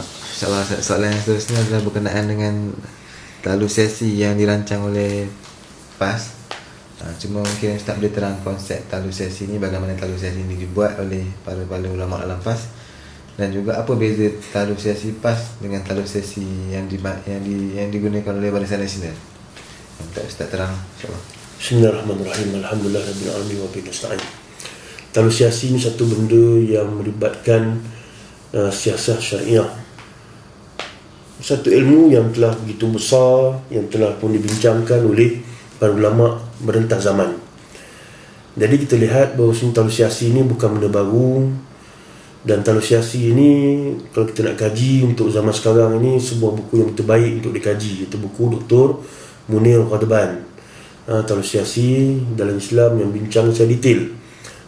InsyaAllah soalan yang seterusnya adalah berkenaan dengan talusesi yang dirancang oleh PAS. Cuma mungkin Ustaz boleh terang konsep talusesi ni, bagaimana talusesi ini dibuat oleh para ulama alam PAS, dan juga apa beza talusesi PAS dengan talusesi yang digunakan oleh Barisan Nasional. Minta Ustaz terang, insyaAllah. Bismillahirrahmanirrahim. Alhamdulillah rabbil alamin wa bihi nasta'in. Talusesi ini satu benda yang melibatkan siasat syariah. Satu ilmu yang telah begitu besar, yang telah pun dibincangkan oleh para ulama merentah zaman. Jadi kita lihat bahawa talusesi ini bukan benda baru, dan talusesi ini kalau kita nak kaji untuk zaman sekarang ini, sebuah buku yang terbaik untuk dikaji, iaitu buku Dr. Munir Qadban. Talusesi dalam Islam yang bincang secara detail.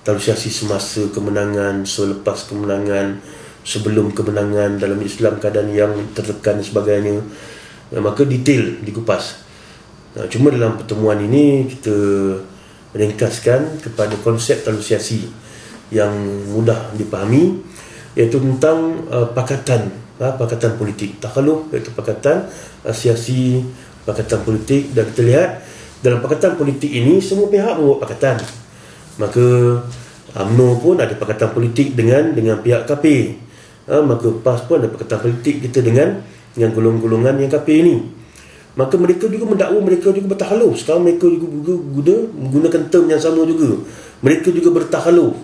Talusesi semasa kemenangan, selepas kemenangan, sebelum kemenangan dalam Islam, keadaan yang tertekan dan sebagainya. Maka detail dikupas. Cuma dalam pertemuan ini kita ringkaskan kepada konsep talusesi yang mudah dipahami, iaitu tentang pakatan politik. Takhaluf iaitu pakatan siasi, pakatan politik. Dan kita lihat dalam pakatan politik ini semua pihak membuat pakatan. Maka UMNO pun ada pakatan politik dengan pihak KP. Maka PAS pun ada pakatan politik kita dengan golongan-golongan yang KP ini. Maka mereka juga mendakwa, mereka juga bertahaluf. Sekarang mereka juga menggunakan term yang sama juga. Mereka juga bertahaluf.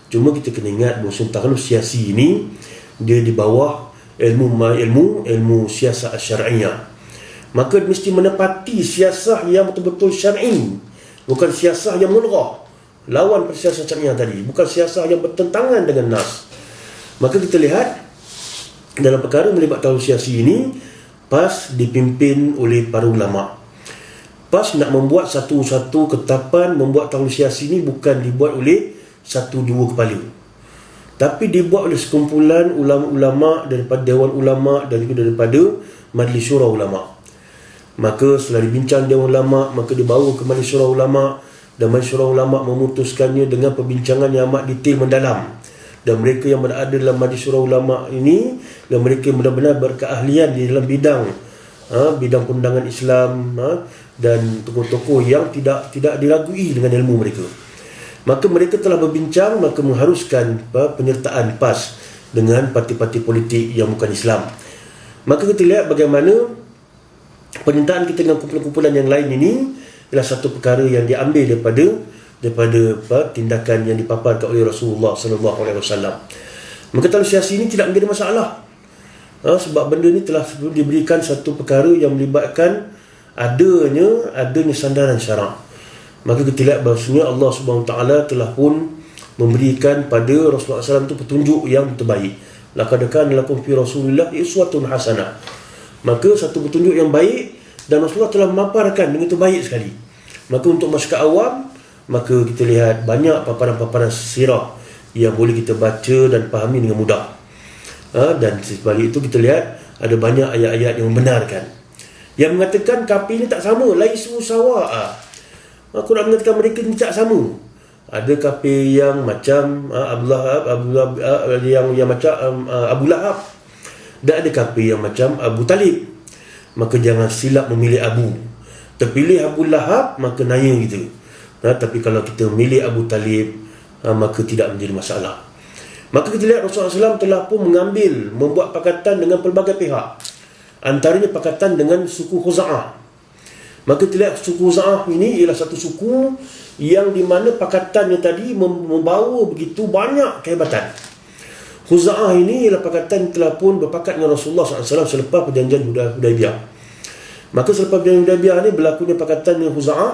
Cuma kita kena ingat bahawa tahaluf siasi ini dia di bawah ilmu siasat syar'iyah. Maka mesti menepati siasah yang betul-betul syar'i, bukan siasah yang mulghah, lawan siasah syariah tadi, bukan siasah yang bertentangan dengan nas. Maka kita lihat dalam perkara melibatkan talusesi ini, PAS dipimpin oleh para ulama. PAS nak membuat satu-satu ketetapan, membuat talusesi ini bukan dibuat oleh satu dua kepala, tapi dibuat oleh sekumpulan ulama-ulama daripada Dewan Ulama dan juga daripada Majlis Syura Ulama. Maka setelah dibincang Dewan Ulama, maka dibawa ke Majlis Syura Ulama, dan Majlis Syura Ulama memutuskannya dengan perbincangan yang amat detail mendalam. Dan mereka yang berada dalam Majlis Syura Ulama ini, dan mereka benar-benar berkeahlian di dalam bidang perundangan Islam, dan tokoh-tokoh yang tidak diragui dengan ilmu mereka. Maka mereka telah berbincang, maka mengharuskan penyertaan PAS dengan parti-parti politik yang bukan Islam. Maka kita lihat bagaimana penyertaan kita dengan kumpulan-kumpulan yang lain ini adalah satu perkara yang diambil daripada tindakan yang dipaparkan oleh Rasulullah SAW. Maka talusesi ini tidak menjadi masalah, sebab benda ini telah diberikan satu perkara yang melibatkan adanya sandaran syarak. Maka kita lihat bahawasanya Allah SWT telah pun memberikan pada Rasulullah SAW itu petunjuk yang terbaik. Laqad kana lakum fi Rasulillah uswatun hasanah. Maka satu petunjuk yang baik, dan Rasulullah telah memaparkan dengan itu baik sekali. Maka untuk masyarakat awam, maka kita lihat banyak paparan-paparan sirah yang boleh kita baca dan fahami dengan mudah. Dan sebalik itu kita lihat ada banyak ayat-ayat yang membenarkan, yang mengatakan kafir ini tak sama, laisu sawa'a. Aku nak mengatakan mereka ni tak sama. Ada kafir yang macam yang macam Abu Lahab, dan ada kafir yang macam Abu Talib. Maka jangan silap memilih Abu. Terpilih Abu Lahab, maka naya kita. Tapi kalau kita memilih Abu Talib, maka tidak menjadi masalah. Maka kita lihat Rasulullah SAW telah pun membuat pakatan dengan pelbagai pihak. Antaranya pakatan dengan suku Khuza'ah. Maka kita lihat suku Khuza'ah ini ialah satu suku yang di mana pakatannya tadi membawa begitu banyak kehebatan. Khuza'ah ini ialah pakatan yang telah pun berpakat dengan Rasulullah SAW selepas perjanjian Hudaibiyah. Maka selepas perjanjian Hudaibiyah ini berlakunya pakatan dengan Khuza'ah.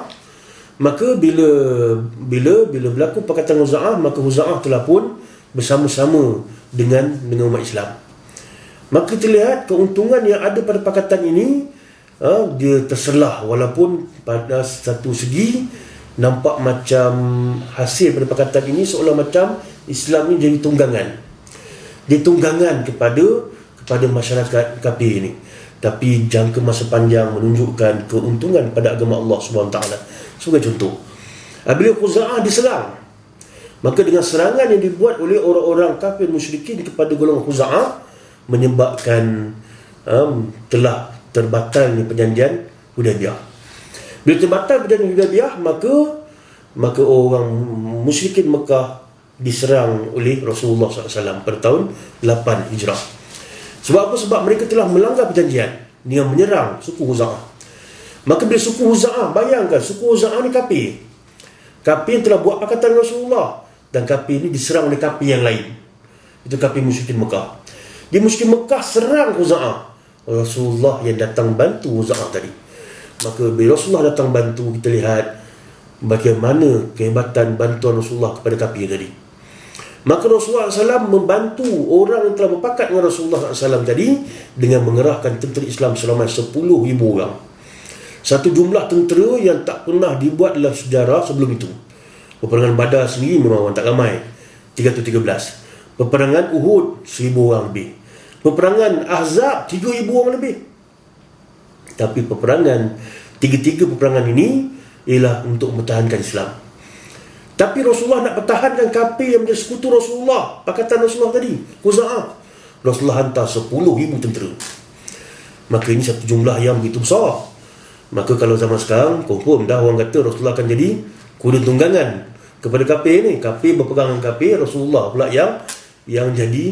Maka bila berlaku pakatan Khuza'ah, maka Khuza'ah telah pun bersama-sama dengan umat Islam. Maka kita lihat keuntungan yang ada pada pakatan ini, dia terselah, walaupun pada satu segi nampak macam hasil pada pakatan ini seolah macam Islam ini jadi tunggangan. Dia tunggangan kepada masyarakat kafir ini. Tapi jangka masa panjang menunjukkan keuntungan pada agama Allah SWT. Sebagai contoh, apabila Khuza'ah diserang, maka dengan serangan yang dibuat oleh orang-orang kafir musyrikin kepada golongan Khuza'ah, menyebabkan telah terbatalnya perjanjian Hudaybiyah. Bila terbatal perjanjian Hudaybiyah, maka orang musyrikin Mekah diserang oleh Rasulullah SAW pada tahun 8 Hijrah. Sebab apa? Sebab mereka telah melanggar perjanjian dengan menyerang suku Huza'ah. Maka bila suku Huza'ah, bayangkan suku Huza'ah ni kafir yang telah buat pakatan Rasulullah, dan kafir ni diserang oleh kafir yang lain. Itu kafir musyrikin Mekah. Di musyrikin Mekah serang Huza'ah, Rasulullah yang datang bantu Huza'ah tadi. Maka bila Rasulullah datang bantu, kita lihat bagaimana kehebatan bantuan Rasulullah kepada kafir tadi. Maka Rasulullah SAW membantu orang yang telah berpakat dengan Rasulullah SAW tadi dengan mengerahkan tentera Islam selama 10,000 orang. Satu jumlah tentera yang tak pernah dibuat dalam sejarah sebelum itu. Peperangan Badar sendiri memang orang tak ramai, 313. Peperangan Uhud 1,000 orang lebih. Peperangan Ahzab 3,000 orang lebih. Tapi tiga peperangan ini ialah untuk mempertahankan Islam. Tapi Rasulullah nak pertahankan kafir yang menjadi sekutu Rasulullah, pakatan Rasulullah tadi, Huza'ah. Rasulullah hantar 10,000 tentera. Maka ini satu jumlah yang begitu besar. Maka kalau zaman sekarang, confirm dah orang kata Rasulullah akan jadi kuda tunggangan kepada kafir ni. Kafir berperang dengan kafir, Rasulullah pula yang jadi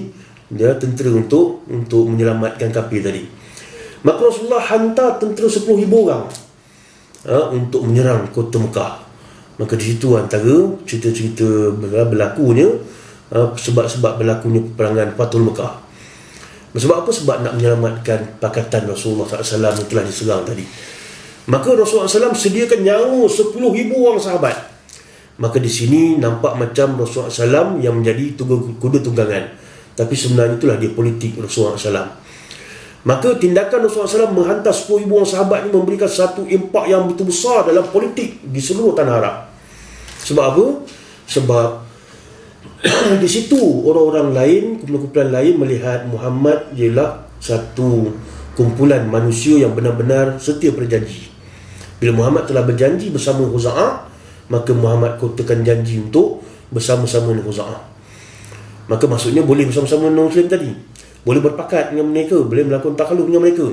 tentera untuk menyelamatkan kafir tadi. Maka Rasulullah hantar tentera 10,000 orang untuk menyerang kota Mekah. Maka di situ antara cerita-cerita berlakunya sebab-sebab berlakunya peperangan Fathul Mekah. Sebab apa? Sebab nak menyelamatkan pakatan Rasulullah SAW yang telah diserang tadi. Maka Rasulullah SAW sediakan nyawa 10,000 orang sahabat. Maka di sini nampak macam Rasulullah SAW yang menjadi kuda tunggangan, tapi sebenarnya itulah dia politik Rasulullah SAW. Maka tindakan Rasulullah SAW menghantar 10,000 orang sahabat ini memberikan satu impak yang begitu besar dalam politik di seluruh tanah Arab. Sebab apa? Sebab di situ orang-orang lain, kumpulan-kumpulan lain melihat Muhammad ialah satu kumpulan manusia yang benar-benar setia berjanji. Bila Muhammad telah berjanji bersama Huza'ah, maka Muhammad kotakan janji untuk bersama-sama dengan Huza'ah. Maka maksudnya boleh bersama-sama dengan Muslim tadi, boleh berpakat dengan mereka, boleh melakukan takhaluf dengan mereka,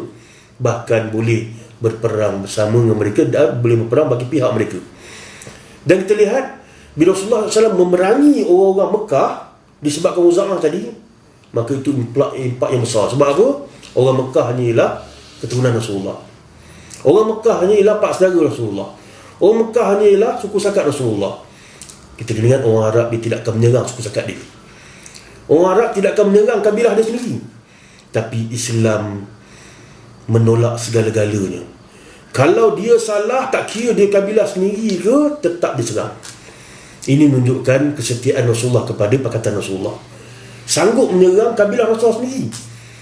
bahkan boleh berperang bersama dengan mereka dan boleh berperang bagi pihak mereka. Dan kita lihat bila Rasulullah SAW memerangi orang-orang Mekah disebabkan Huza'ah tadi, maka itu impak yang besar. Sebab apa? Orang Mekah ni ialah keturunan Rasulullah. Orang Mekah hanya ialah pak saudara Rasulullah. Orang Mekah hanya ialah suku sakat Rasulullah. Kita kena ingat orang Arab dia tidak akan menyerang suku sakat dia. Orang Arab tidak akan menyerang kabilah dia sendiri. Tapi Islam menolak segala-galanya. Kalau dia salah, tak kira dia kabilah sendiri ke, tetap diserang. Ini menunjukkan kesetiaan Rasulullah kepada pakatan Rasulullah. Sanggup menyerang kabilah Rasulullah sendiri.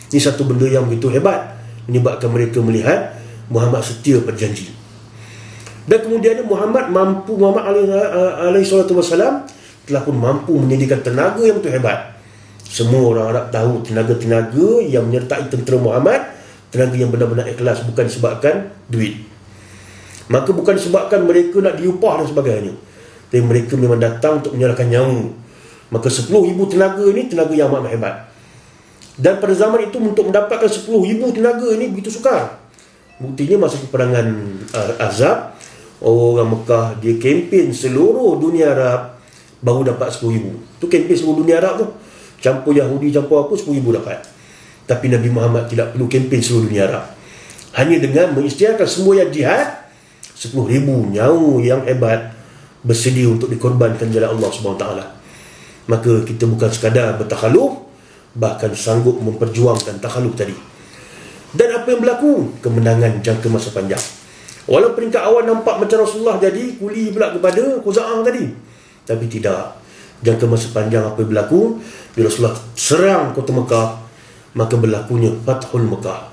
Ini satu benda yang begitu hebat, menyebabkan mereka melihat Muhammad setia berjanji. Dan kemudian Muhammad alaihi salatu wasalam telah pun mampu menyediakan tenaga yang betul hebat. Semua orang Arab tahu tenaga-tenaga yang menyertai tentera Muhammad, tenaga yang benar-benar ikhlas, bukan disebabkan duit. Maka bukan disebabkan mereka nak diupah dan sebagainya, tapi mereka memang datang untuk menyerahkan nyawa. Maka 10,000 tenaga ini tenaga yang amat hebat. Dan pada zaman itu untuk mendapatkan 10,000 tenaga ini begitu sukar. Buktinya masa peperangan Ahzab, orang Mekah dia kempen seluruh dunia Arab baru dapat 10,000. Tu kempen seluruh dunia Arab tu, campur Yahudi, campur apa, 10,000 dapat. Tapi Nabi Muhammad tidak perlu kempen seluruh dunia Arab. Hanya dengan mengisytiharkan semua yang jihad, 10,000 nyawa yang hebat bersedia untuk dikorbankan jalan Allah SWT. Maka kita bukan sekadar bertakhaluf, bahkan sanggup memperjuangkan takhaluf tadi. Dan apa yang berlaku? Kemenangan jangka masa panjang. Walau peringkat awal nampak macam Rasulullah jadi kuli pula kepada Huza'ah tadi, tapi tidak. Jangka masa panjang apa yang berlaku? Bila Rasulullah serang kota Mekah, maka berlakunya Fathul Mekah,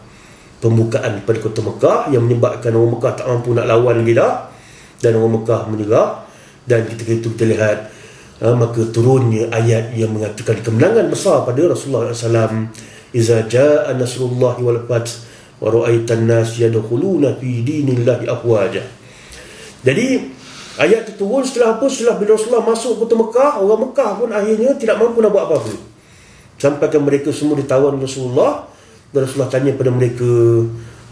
pembukaan pada kota Mekah yang menyebabkan orang Mekah tak mampu nak lawan lagi dah, dan orang Mekah menyerah. Dan ketika itu kita lihat maka turunnya ayat yang mengatakan kemenangan besar pada Rasulullah SAW. Iza jaa nasrullahi wal fath wa ra'aitan nas yadkhuluna fi dinillahi afwaja. Jadi ayat itu turun setelah apa? Setelah bila Rasulullah masuk kota Mekah, orang Mekah pun akhirnya tidak mampu nak buat apa-apa. sampaikan mereka semua ditawan Rasulullah, dan Rasulullah tanya pada mereka,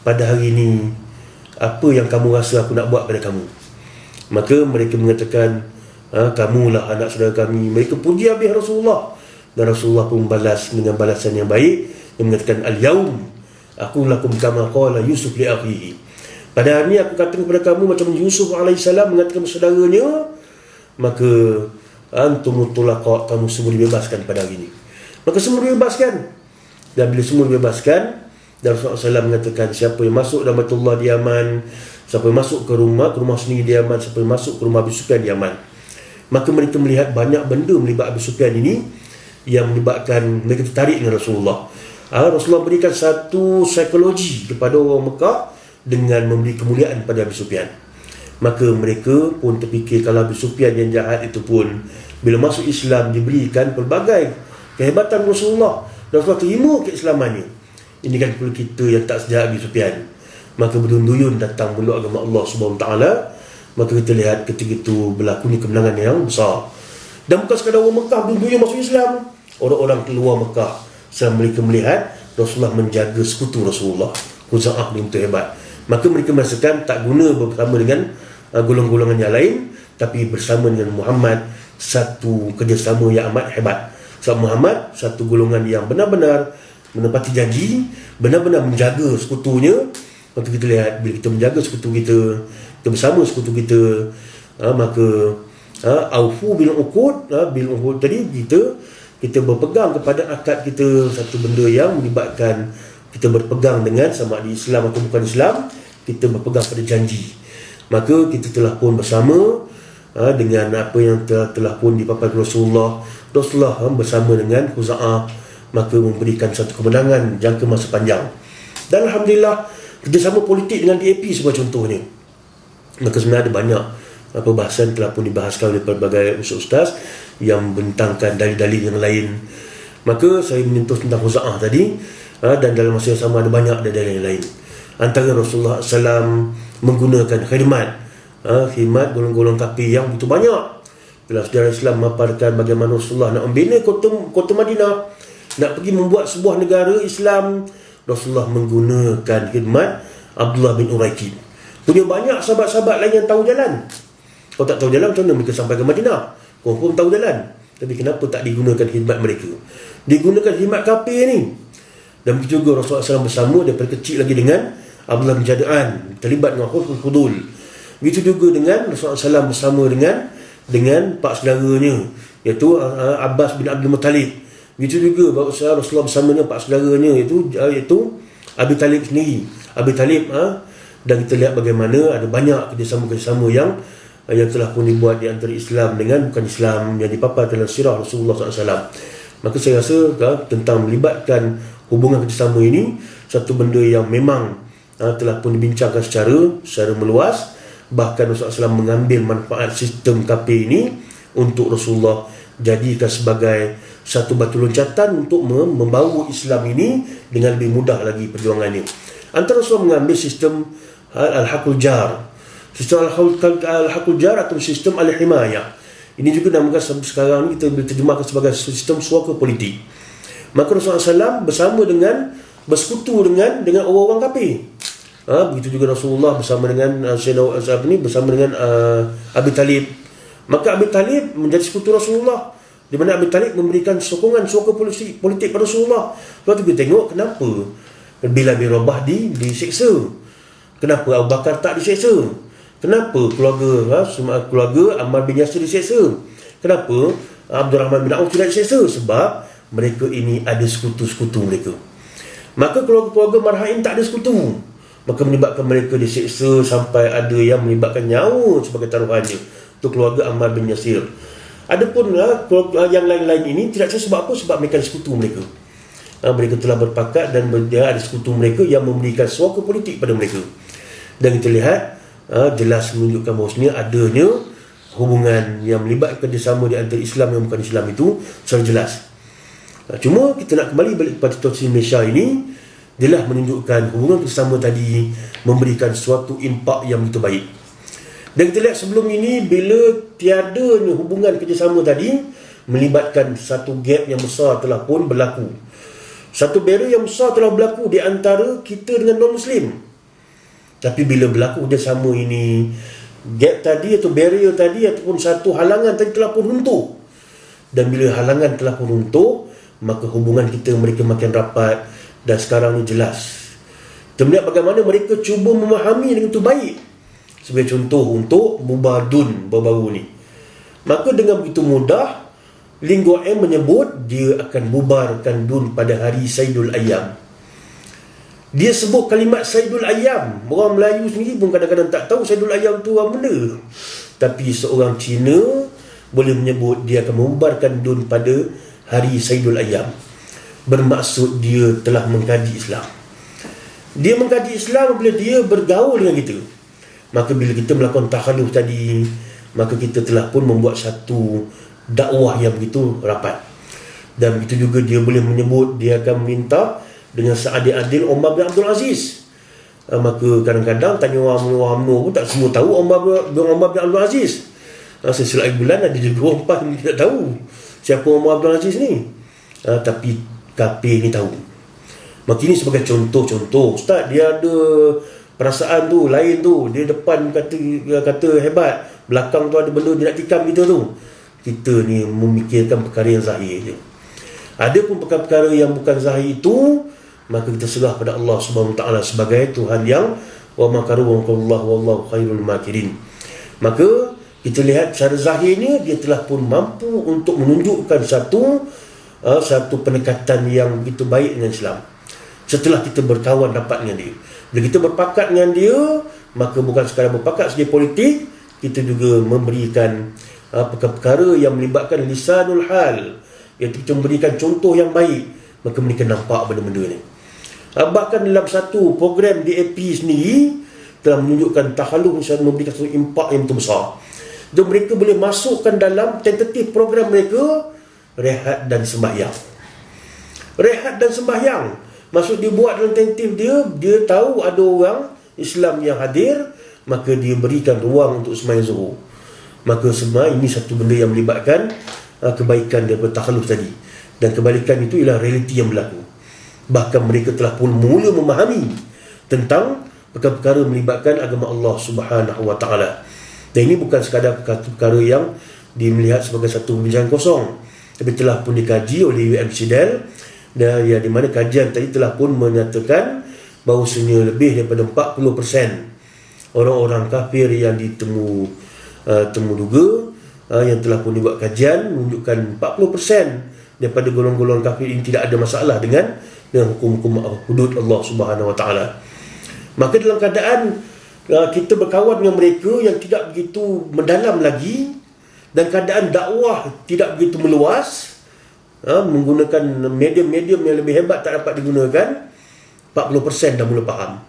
pada hari ini apa yang kamu rasa aku nak buat pada kamu? Maka mereka mengatakan, kamulah anak saudara kami. Mereka puji habis Rasulullah, dan Rasulullah pun balas dengan balasan yang baik. Dia mengatakan, al-yaum aku lakum kama qala Yusuf li akhihi. Pada hari ini aku katakan kepada kamu macam Yusuf AS mengatakan saudaranya, maka antum tulaqa, kamu semua dibebaskan pada hari ini. Maka semua dibebaskan. Dan bila semua dibebaskan, dan Rasulullah SAW mengatakan, siapa yang masuk dalam Baitullah di Yaman, siapa yang masuk ke rumah sendiri di Yaman, siapa yang masuk ke rumah Abu Sufyan di Yaman. Maka mereka melihat banyak benda melibat Abu Sufyan ini yang menyebabkan mereka tertarik dengan Rasulullah. Rasulullah berikan satu psikologi kepada orang Mekah dengan memberi kemuliaan pada Abu Sufyan. Maka mereka pun terfikir, kalau Abu Sufyan yang jahat itu pun bila masuk Islam diberikan pelbagai kehebatan Rasulullah, dan Rasulullah terima keislamannya. Ini kan perlu kita yang tak sejahat Abu Sufyan. Maka berduyun datang meluk agama Allah SWT. Maka kita lihat ketika itu berlakunya kemenangan yang besar. Dan bukan sekadar orang Mekah berduyun masuk Islam, orang-orang keluar Mekah selama mereka melihat Rasulullah menjaga sekutu Rasulullah, Khuza'ah ni betul hebat. Maka mereka merasakan tak guna bersama dengan golongan-golongan yang lain, tapi bersama dengan Muhammad, satu kerjasama yang amat hebat. Sebab Muhammad satu golongan yang benar-benar menepati janji, benar-benar menjaga sekutunya. Maka kita lihat, bila kita menjaga sekutu kita, kita bersama sekutu kita, maka aufu bil uqud, bil uqud tadi kita berpegang kepada akad kita, satu benda yang melibatkan kita berpegang dengan sama ada Islam atau bukan Islam, kita berpegang pada janji. Maka kita telah pun bersama dengan apa yang telah pun dipaparkan Rasulullah bersama dengan Khuza'ah, maka memberikan satu kemenangan jangka masa panjang. Dan Alhamdulillah, kerjasama politik dengan DAP sebagai contohnya. Maka sebenarnya ada banyak perbahasan telah pun dibahaskan oleh pelbagai ustaz yang membentangkan dalil-dalil yang lain. Maka saya menyentuh tentang Khuza'ah tadi, dan dalam masa yang sama ada banyak dalil yang lain. Antara Rasulullah SAW menggunakan khidmat golongan-golongan kafir yang begitu banyak. Bila sejarah Islam memaparkan bagaimana Rasulullah nak membina kota Madinah, nak pergi membuat sebuah negara Islam, Rasulullah menggunakan khidmat Abdullah bin Uraiqid. Punya banyak sahabat-sahabat lain yang tahu jalan. Kalau tak tahu jalan, macam mana mereka sampai ke Madinah? Kau pun tahu jalan. Tapi kenapa tak digunakan khidmat mereka? Digunakan khidmat kafir ni. Dan begitu juga Rasulullah SAW bersama daripada kecil lagi dengan Abdullah bin Jada'an, terlibat dengan Khulful Fudul. Begitu juga dengan Rasulullah SAW bersama dengan pak saudaranya, iaitu Abbas bin Abdul Muttalib. Begitu juga Rasulullah bersama dengan pak saudaranya, iaitu Abi Talib sendiri. Abi Talib, dan kita lihat bagaimana ada banyak kerjasama-kerjasama yang telah pun dibuat di antara Islam dengan bukan Islam yang dipaparkan dalam sirah Rasulullah SAW. Maka saya rasa tentang melibatkan hubungan kerjasama ini satu benda yang memang telah pun dibincangkan secara meluas. Bahkan Rasulullah SAW mengambil manfaat sistem KP ini untuk Rasulullah jadikan sebagai satu batu loncatan untuk membawa Islam ini dengan lebih mudah lagi perjuangannya. Antara Rasulullah mengambil sistem Al-Haqul Jar, sistem Al-Haqul Jar atau sistem Al-Himayah. Ini juga namakan sekarang ini kita terjemahkan sebagai sistem suaka politik. Maka Rasulullah SAW bersama dengan bersekutu dengan orang-orang kafir. Begitu juga Rasulullah bersama dengan bersama dengan Abi Talib. Maka Abi Talib menjadi sekutu Rasulullah, di mana Abi Talib memberikan sokongan suaka politik pada Rasulullah. Lepas tu kita tengok kenapa Bilal bin Rabah diseksa, kenapa Abu Bakar tak diseksa, kenapa keluarga Ammar bin Yasir diseksa, kenapa Abdul Rahman bin Auf tidak diseksa? Sebab mereka ini ada sekutu-sekutu mereka. Maka keluarga Marhain tak ada sekutu, maka menyebabkan mereka diseksa sampai ada yang menyebabkan nyawa sebagai taruhannya untuk keluarga Ammar bin Yasir. Adapun keluarga yang lain-lain ini tidak seksa sebab apa? Sebab mereka ada sekutu mereka. Mereka telah berpakat dan dia ada sekutu mereka yang memberikan suaka politik pada mereka. Dan kita lihat jelas menunjukkan bahawasanya adanya hubungan yang melibatkan kerjasama di antara Islam yang bukan Islam itu secara jelas. Cuma kita nak kembali balik kepada situasi Malaysia ini, dia menunjukkan hubungan kerjasama tadi memberikan suatu impak yang begitu baik. Dan kita lihat sebelum ini, bila tiadanya hubungan kerjasama tadi, melibatkan satu gap yang besar telah pun berlaku. Satu barrier yang besar telah berlaku di antara kita dengan non-Muslim. Tapi bila berlaku kerjasama ini, gap tadi atau barrier tadi ataupun satu halangan tadi telah pun runtuh. Dan bila halangan telah pun runtuh, maka hubungan kita mereka makin rapat. Dan sekarang ni jelas kita melihat bagaimana mereka cuba memahami dengan itu baik. Sebagai contoh untuk bubar DUN baru-baru ni, maka dengan begitu mudah Ling Guo Eng menyebut dia akan bubarkan DUN pada hari Saidul Ayyam. Dia sebut kalimat Saidul Ayyam. Orang Melayu sendiri pun kadang-kadang tak tahu Saidul Ayyam tu apa benda. Tapi seorang Cina boleh menyebut dia akan membubarkan DUN pada hari Saidul Ayyam. Bermaksud dia telah mengkaji Islam. Dia mengkaji Islam bila dia bergaul dengan kita. Maka bila kita melakukan takhaluf tadi, maka kita telah pun membuat satu dakwah yang begitu rapat. Dan begitu juga dia boleh menyebut dia akan minta dengan seadil-adil Umar bin Abdul Aziz. Maka kadang-kadang tanya orang UMNO pun tak semua tahu Umar bin Abdul Aziz. Sesuai bulan ada juga orang PAS yang tidak tahu siapa Umar Abdul Aziz ni. Tapi KP ni tahu. Maka ini sebagai contoh-contoh. Ustaz, dia ada perasaan tu lain tu, dia depan kata hebat, belakang tu ada benda dia nak tikam kita tu. Kita ni memikirkan perkara yang zahir je. Ada pun perkara-perkara yang bukan zahir itu, maka kita serah pada Allah Subhanahu Wa Taala sebagai Tuhan yang wa makaru wa wallahu khairul makirin. Maka kita lihat secara zahirnya dia telah pun mampu untuk menunjukkan satu pendekatan yang begitu baik dengan Islam. Setelah kita berkawan rapat dengan dia, bila kita berpakat dengan dia, maka bukan sekadar berpakat segi politik, kita juga memberikan perkara-perkara yang melibatkan lisanul hal, iaitu kita memberikan contoh yang baik, maka mereka nampak benda-benda ni. Bahkan dalam satu program DAP sendiri telah menunjukkan takhaluf memberikan satu impak yang begitu besar. Dan mereka boleh masukkan dalam tentatif program mereka rehat dan sembahyang. Rehat dan sembahyang, maksud dia buat dalam tentatif dia tahu ada orang Islam yang hadir, maka dia berikan ruang untuk sembahyang zuhur. Maka semua ini satu benda yang melibatkan kebaikan daripada takhaluf tadi. Dan kebalikan itu ialah realiti yang berlaku. Bahkan mereka telah pun mula memahami tentang perkara-perkara melibatkan agama Allah Subhanahu Wa Taala. Dan ini bukan sekadar perkara yang dilihat sebagai satu perbincangan kosong, tapi telah pun dikaji oleh UMCDL, dan ya, di mana kajian tadi telah pun menyatakan bahawasanya lebih daripada 40% orang-orang kafir yang temuduga yang telah pun dibuat kajian menunjukkan 40% daripada golongan-golongan kafir ini tidak ada masalah dengan hukum-hukum hudud Allah Subhanahu Wa Taala. Maka dalam keadaan kita berkawan dengan mereka yang tidak begitu mendalam lagi, dan keadaan dakwah tidak begitu meluas, menggunakan medium-medium yang lebih hebat tak dapat digunakan, 40% dah mula faham.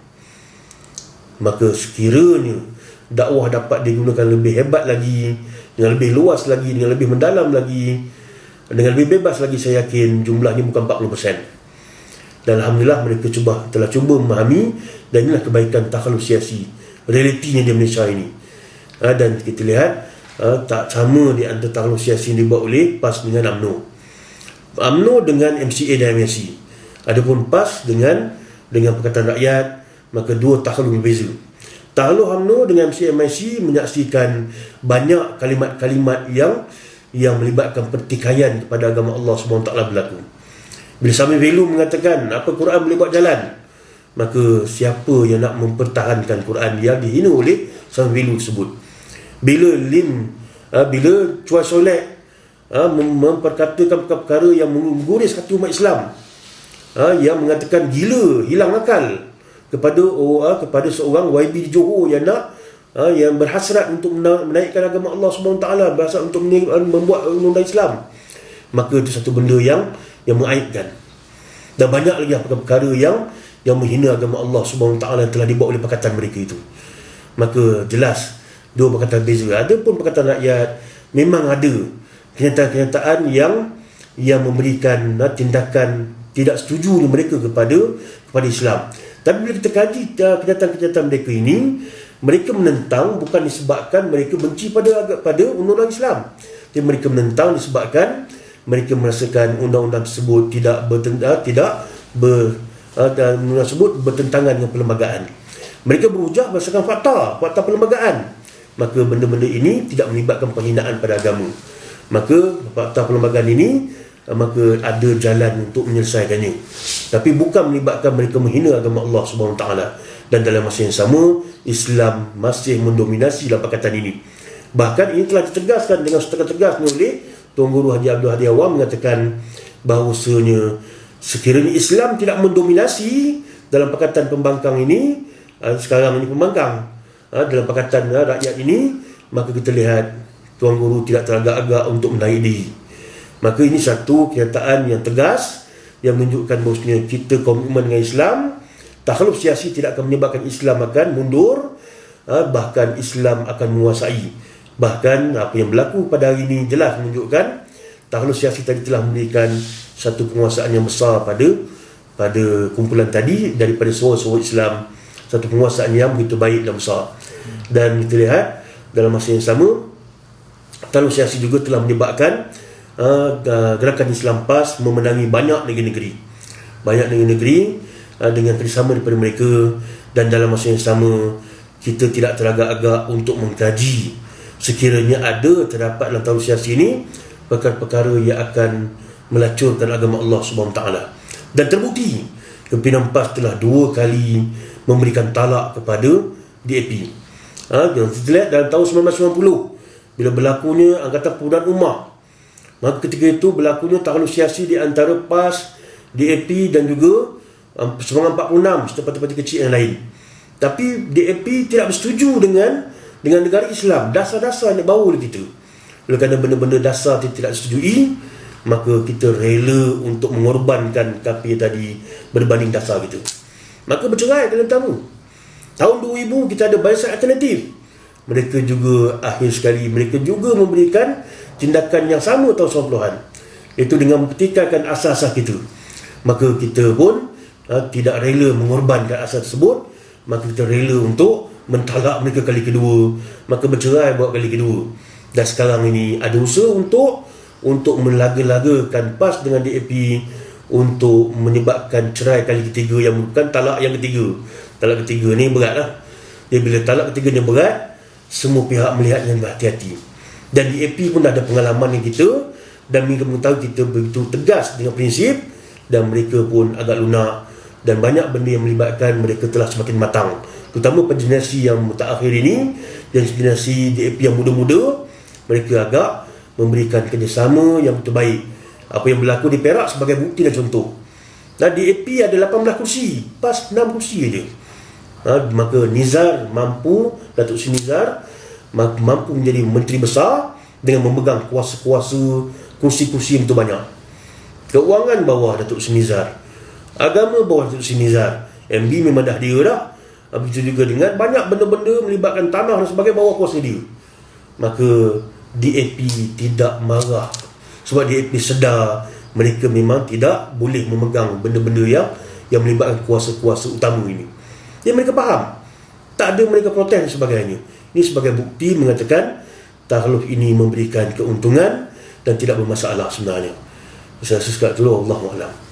Maka sekiranya dakwah dapat digunakan lebih hebat lagi, dengan lebih luas lagi, dengan lebih mendalam lagi, dengan lebih bebas lagi, saya yakin jumlahnya bukan 40%. Dan Alhamdulillah mereka telah cuba memahami, dan inilah kebaikan takhaluf siasi realitinya di Malaysia ini. Dan kita lihat tak sama di antara takhaluf siasi yang dibuat oleh PAS dengan UMNO dengan MCA dan MSC. Adapun PAS dengan Pakatan Rakyat, maka dua takhaluf berbeza. Takhaluf UMNO dengan MCA MSC menyaksikan banyak kalimat-kalimat yang melibatkan pertikaian kepada agama Allah SWT berlaku. Bila Sami Velu mengatakan apa Quran boleh buat jalan, maka siapa yang nak mempertahankan Quran yang dihina oleh Sami Velu tersebut. Bila Chua Solek memperkatakan perkara yang mengguris hati umat Islam, yang mengatakan gila, hilang akal kepada seorang YB di Johor yang berhasrat untuk menaikkan agama Allah SWT, berhasrat untuk membuat undang-undang Islam, maka itu satu benda yang mengaibkan. Dan banyak lagi perkara yang menghina agama Allah SWT yang telah dibuat oleh pakatan mereka itu. Maka jelas dua pakatan beza. Ada pun Pakatan Rakyat memang ada kenyataan-kenyataan yang memberikan tindakan tidak setuju mereka kepada Islam. Tapi bila kita kaji kenyataan-kenyataan mereka ini, mereka menentang bukan disebabkan mereka benci pada undang-undang Islam, Jadi mereka menentang disebabkan mereka merasakan undang-undang tersebut undang tersebut bertentangan dengan perlembagaan. Mereka berhujah berdasarkan fakta perlembagaan. Maka benda-benda ini tidak melibatkan penghinaan pada agama. Maka fakta perlembagaan ini maka ada jalan untuk menyelesaikannya. Tapi bukan melibatkan mereka menghina agama Allah Subhanahu Wa Taala. Dan dalam masa yang sama, Islam masih mendominasi dalam perkataan ini. Bahkan ini telah ditegaskan dengan secara tegas oleh Tuan Guru Haji Abdul Hadi Awam, mengatakan bahawasanya sekiranya Islam tidak mendominasi dalam Pakatan Pembangkang ini, sekarang ini pembangkang, dalam Pakatan rakyat ini, maka kita lihat Tuan Guru tidak teragak-agak untuk menaik diri. Maka ini satu kenyataan yang tegas yang menunjukkan bahawasanya kita komitmen dengan Islam. Takhaluf siasi tidak akan menyebabkan Islam akan mundur, bahkan Islam akan menguasai. Bahkan apa yang berlaku pada hari ini jelas menunjukkan takhaluf siasi tadi telah memberikan satu penguasaan yang besar pada kumpulan tadi daripada suara-suara Islam, satu penguasaan yang begitu baik dan besar. Dan kita lihat dalam masa yang sama, takhaluf siasi juga telah menyebabkan gerakan Islam PAS memenangi banyak negeri-negeri dengan kerjasama daripada mereka. Dan dalam masa yang sama, kita tidak teragak-agak untuk mengkaji sekiranya terdapat dalam takhaluf siasi ini perkara-perkara yang akan melacurkan agama Allah Subhanahu Wa Taala. Dan terbukti pimpinan PAS telah 2 kali memberikan talak kepada DAP. Kita lihat dalam tahun 1990 bila berlakunya Angkatan Perubahan Ummah, maka ketika itu berlakunya takhaluf siasi di antara PAS, DAP dan juga Semangat 46 serta parti-parti kecil yang lain. Tapi DAP tidak bersetuju dengan negara Islam, dasar-dasar yang bawa oleh kita. Oleh kerana benda-benda dasar tidak disetujui, maka kita rela untuk mengorbankan KP tadi berbanding dasar kita. Maka bercerai dalam tamu. Tahun 2000 kita ada Barisan Alternatif. Mereka juga akhir sekali mereka juga memberikan tindakan yang sama tahun 90-an. Itu dengan mempertikaikan asas-asas kita. Maka kita pun tidak rela mengorbankan asas tersebut, maka kita rela untuk mentalak mereka kali kedua, maka bercerai buat kali kedua. Dan sekarang ini ada usaha untuk melaga-lagakan PAS dengan DAP untuk menyebabkan cerai kali ketiga yang bukan talak yang ketiga. Talak ketiga ni beratlah. Jadi bila talak ketiga ni berat, semua pihak melihat dengan berhati-hati. Dan DAP pun dah ada pengalaman dengan kita dan mereka mengetahui kita begitu tegas dengan prinsip, dan mereka pun agak lunak. Dan banyak benda yang melibatkan mereka telah semakin matang, terutama pada generasi yang mutakhir ini dan generasi DAP yang muda-muda. Mereka agak memberikan kerjasama yang terbaik. Apa yang berlaku di Perak sebagai bukti dan contoh. Dan DAP ada 18 kursi, PAS 6 kursi saja. Maka Nizar mampu, Datuk Seri Nizar mampu menjadi menteri besar dengan memegang kuasa-kuasa kursi-kursi yang begitu banyak. Keuangan bawah Datuk Seri Nizar, agama bawah Datuk Seri Nizar, MB memang dah dia dah. Begitu juga dengan banyak benda-benda melibatkan tanah dan sebagainya bawah kuasa dia. Maka DAP tidak marah, sebab DAP sedar mereka memang tidak boleh memegang benda-benda yang melibatkan kuasa-kuasa utama ini. Jadi mereka faham, tak ada mereka protes dan sebagainya. Ini sebagai bukti mengatakan takhaluf ini memberikan keuntungan dan tidak bermasalah sebenarnya. Saya sesekali dulu, Allahu'alam.